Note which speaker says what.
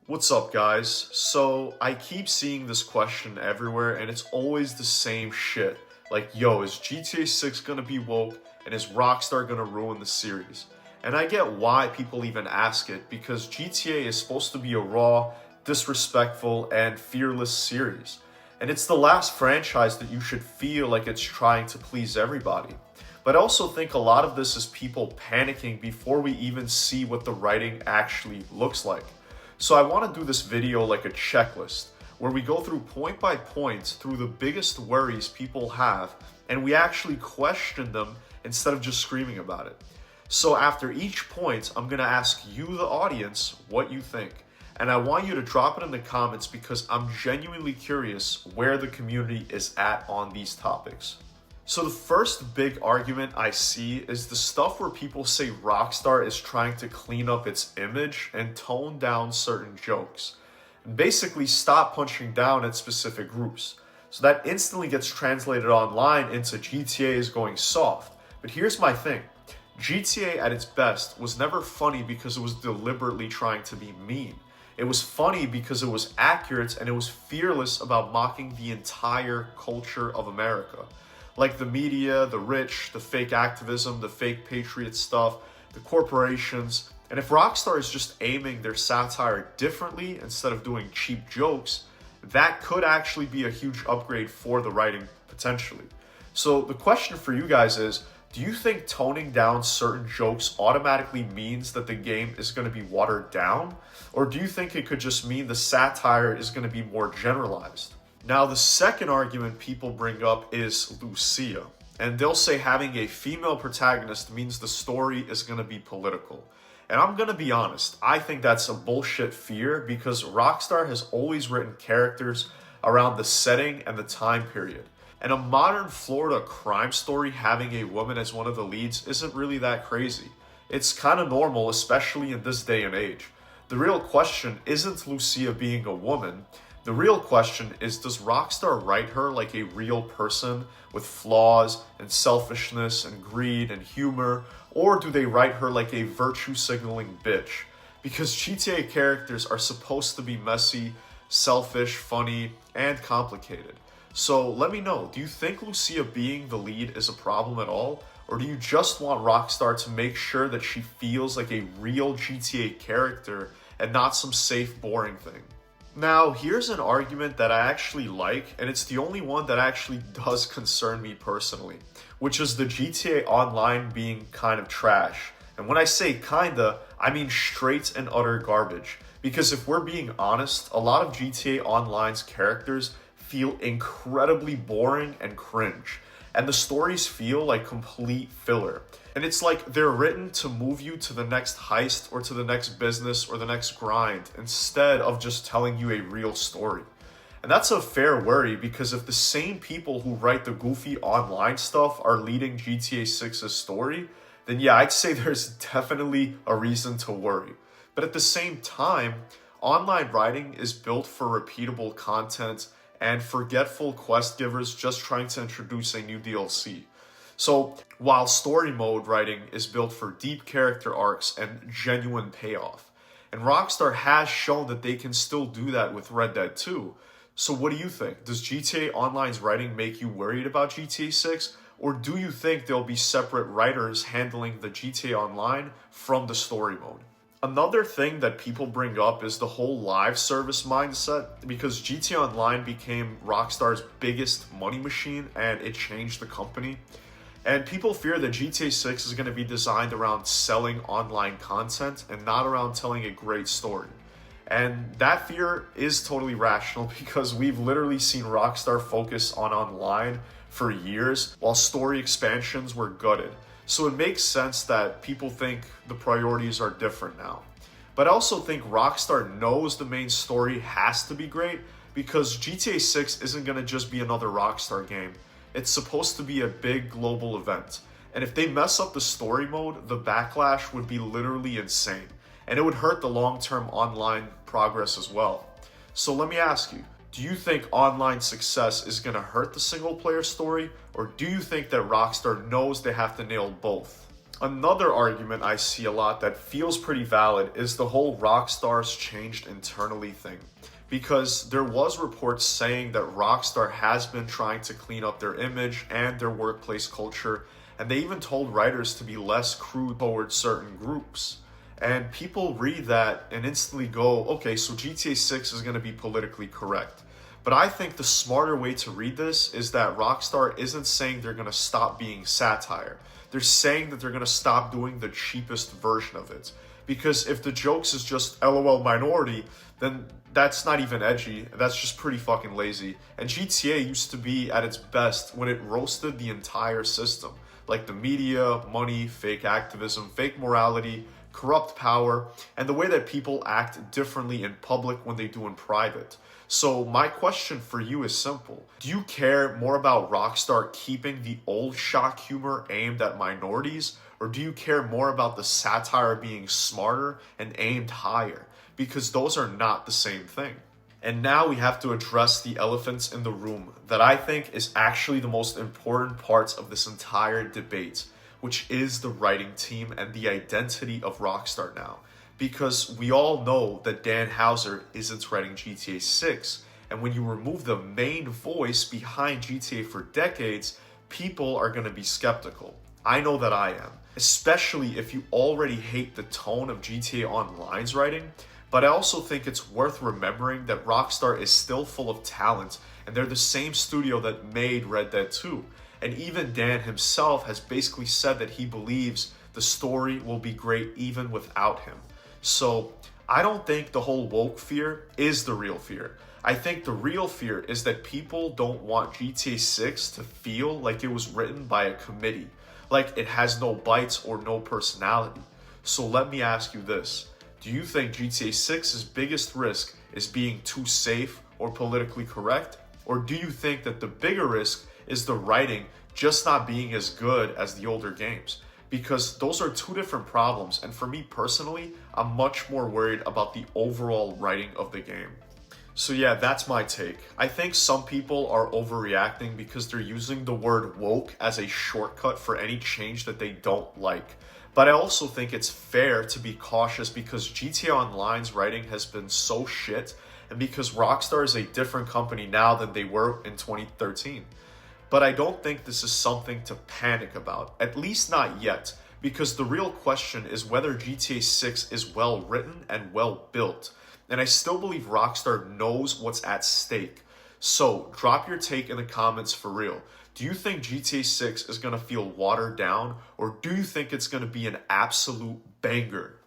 Speaker 1: What's up, guys? So, I keep seeing this question everywhere, and it's always the same shit. Like, yo, is GTA 6 gonna be woke, and is Rockstar gonna ruin the series? And I get why people even ask it, because GTA is supposed to be a raw, disrespectful, and fearless series. And it's the last franchise that you should feel like it's trying to please everybody. But I also think a lot of this is people panicking before we even see what the writing actually looks like. So I want to do this video like a checklist where we go through point by point through the biggest worries people have and we actually question them instead of just screaming about it. So after each point, I'm going to ask you, the audience, what you think. And I want you to drop it in the comments because I'm genuinely curious where the community is at on these topics. So the first big argument I see is the stuff where people say Rockstar is trying to clean up its image and tone down certain jokes. And basically stop punching down at specific groups. So that instantly gets translated online into GTA is going soft. But here's my thing. GTA at its best was never funny because it was deliberately trying to be mean. It was funny because it was accurate and it was fearless about mocking the entire culture of America. Like the media, the rich, the fake activism, the fake patriot stuff, the corporations. And if Rockstar is just aiming their satire differently instead of doing cheap jokes, that could actually be a huge upgrade for the writing potentially. So the question for you guys is, do you think toning down certain jokes automatically means that the game is going to be watered down? Or do you think it could just mean the satire is going to be more generalized? Now, the second argument people bring up is Lucia. And they'll say having a female protagonist means the story is going to be political. And I'm going to be honest, I think that's a bullshit fear because Rockstar has always written characters around the setting and the time period. And a modern Florida crime story having a woman as one of the leads isn't really that crazy. It's kind of normal, especially in this day and age. The real question isn't Lucia being a woman. The real question is, does Rockstar write her like a real person with flaws and selfishness and greed and humor, or do they write her like a virtue signaling bitch? Because GTA characters are supposed to be messy, selfish, funny, and complicated. So let me know, do you think Lucia being the lead is a problem at all? Or do you just want Rockstar to make sure that she feels like a real GTA character and not some safe, boring thing? Now, here's an argument that I actually like, and it's the only one that actually does concern me personally, which is the GTA Online being kind of trash. And when I say kinda, I mean straight and utter garbage. Because if we're being honest, a lot of GTA Online's characters feel incredibly boring and cringe. And the stories feel like complete filler. And it's like they're written to move you to the next heist or to the next business or the next grind instead of just telling you a real story. And that's a fair worry because if the same people who write the goofy online stuff are leading GTA 6's story, then yeah, I'd say there's definitely a reason to worry. But at the same time, online writing is built for repeatable content and forgetful quest givers just trying to introduce a new DLC. So, while story mode writing is built for deep character arcs and genuine payoff. And Rockstar has shown that they can still do that with Red Dead 2. So what do you think? Does GTA Online's writing make you worried about GTA 6? Or do you think there'll be separate writers handling the GTA Online from the story mode? Another thing that people bring up is the whole live service mindset because GTA Online became Rockstar's biggest money machine and it changed the company. And people fear that GTA 6 is going to be designed around selling online content and not around telling a great story. And that fear is totally rational because we've literally seen Rockstar focus on online for years while story expansions were gutted. So it makes sense that people think the priorities are different now. But I also think Rockstar knows the main story has to be great because GTA 6 isn't going to just be another Rockstar game. It's supposed to be a big global event. And if they mess up the story mode, the backlash would be literally insane. And it would hurt the long-term online progress as well. So let me ask you, do you think online success is going to hurt the single-player story? Or do you think that Rockstar knows they have to nail both? Another argument I see a lot that feels pretty valid is the whole Rockstar's changed internally thing. Because there was reports saying that Rockstar has been trying to clean up their image and their workplace culture, and they even told writers to be less crude towards certain groups. And people read that and instantly go, okay, so GTA 6 is going to be politically correct. But I think the smarter way to read this is that Rockstar isn't saying they're going to stop being satire. They're saying that they're going to stop doing the cheapest version of it. Because if the jokes is just LOL minority, then that's not even edgy. That's just pretty fucking lazy. And GTA used to be at its best when it roasted the entire system. Like the media, money, fake activism, fake morality, corrupt power, and the way that people act differently in public when they do in private. So my question for you is simple. Do you care more about Rockstar keeping the old shock humor aimed at minorities, or do you care more about the satire being smarter and aimed higher? Because those are not the same thing. And now we have to address the elephants in the room that I think is actually the most important parts of this entire debate, which is the writing team and the identity of Rockstar now. Because we all know that Dan Houser isn't writing GTA 6, and when you remove the main voice behind GTA for decades, people are going to be skeptical. I know that I am, especially if you already hate the tone of GTA Online's writing, but I also think it's worth remembering that Rockstar is still full of talent, and they're the same studio that made Red Dead 2. And even Dan himself has basically said that he believes the story will be great even without him. So I don't think the whole woke fear is the real fear. I think the real fear is that people don't want GTA 6 to feel like it was written by a committee, like it has no bites or no personality. So let me ask you this. Do you think GTA 6's biggest risk is being too safe or politically correct? Or do you think that the bigger risk is the writing just not being as good as the older games? Because those are two different problems, and for me personally, I'm much more worried about the overall writing of the game. So yeah, that's my take. I think some people are overreacting because they're using the word woke as a shortcut for any change that they don't like. But I also think it's fair to be cautious because GTA Online's writing has been so shit, and because Rockstar is a different company now than they were in 2013. But I don't think this is something to panic about, at least not yet, because the real question is whether GTA 6 is well written and well built. And I still believe Rockstar knows what's at stake. So drop your take in the comments for real. Do you think GTA 6 is going to feel watered down, or do you think it's going to be an absolute banger?